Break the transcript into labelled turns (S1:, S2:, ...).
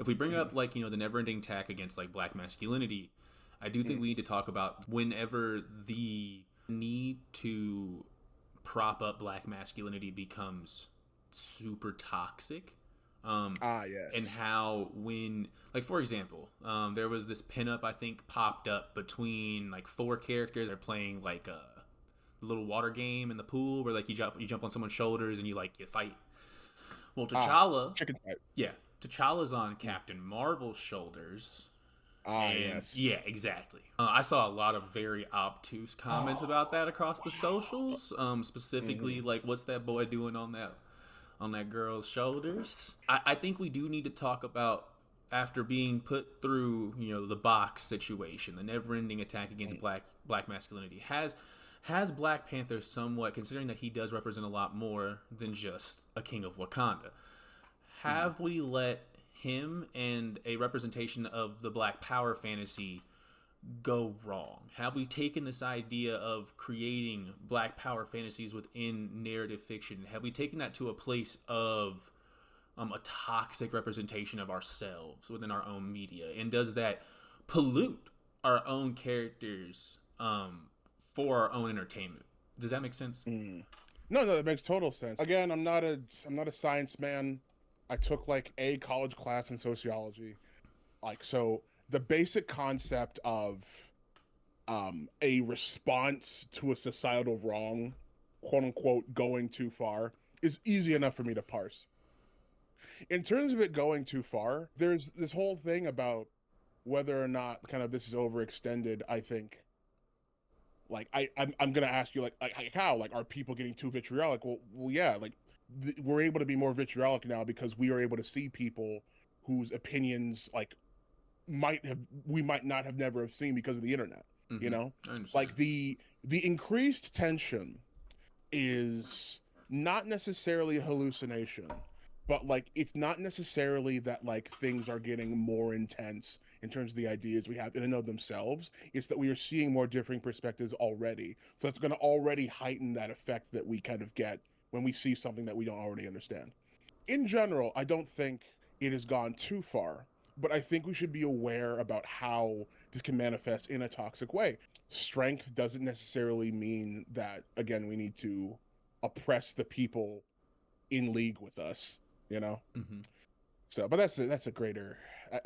S1: if we bring up like the never-ending attack against like black masculinity, I do think
S2: Mm-hmm.
S1: we need to talk about whenever the need to prop up black masculinity becomes super toxic. Um,
S2: Ah,
S1: and
S2: yes.
S1: how when like for example, there was this pinup I think popped up between like four characters that are playing like a little water game in the pool where like you jump on someone's shoulders and you fight. Well,
S2: Ah,
S1: T'Challa,
S2: chicken fight.
S1: yeah, T'Challa's on
S2: Mm.
S1: Captain Marvel's shoulders.
S2: Ah,
S1: And
S2: yes.
S1: yeah, exactly. I saw a lot of very obtuse comments about that across the socials. Specifically,
S2: Mm-hmm.
S1: like, what's that boy doing on that girl's shoulders? I think we do need to talk about after being put through, the box situation, the never-ending attack against black masculinity. Has Black Panther somewhat, considering that he does represent a lot more than just a king of Wakanda,
S2: Mm-hmm.
S1: have we let him and a representation of the Black Power fantasy go wrong? Have we taken this idea of creating Black Power fantasies within narrative fiction? Have we taken that to a place of a toxic representation of ourselves within our own media? And does that pollute our own characters for our own entertainment? Does that make sense?
S2: Mm. No, no, that makes total sense. Again, I'm not a science man. I took like a college class in sociology. Like, so the basic concept of a response to a societal wrong, quote unquote, going too far is easy enough for me to parse. In terms of it going too far, there's this whole thing about whether or not kind of this is overextended. I think like I'm gonna ask you like how like are people getting too vitriolic? Well yeah, like we're able to be more vitriolic now because we are able to see people whose opinions like might have we might not have never have seen because of the internet. You
S1: Mm-hmm.
S2: know,
S1: I understand.
S2: like the increased tension is not necessarily a hallucination, but like it's not necessarily that like things are getting more intense in terms of the ideas we have in and of themselves. It's that we are seeing more differing perspectives already. So it's going to already heighten that effect that we kind of get when we see something that we don't already understand. In general, I don't think it has gone too far, but I think we should be aware about how this can manifest in a toxic way. Strength doesn't necessarily mean that, again, we need to oppress the people in league with us, you know?
S1: Mm-hmm.
S2: So, but that's a greater.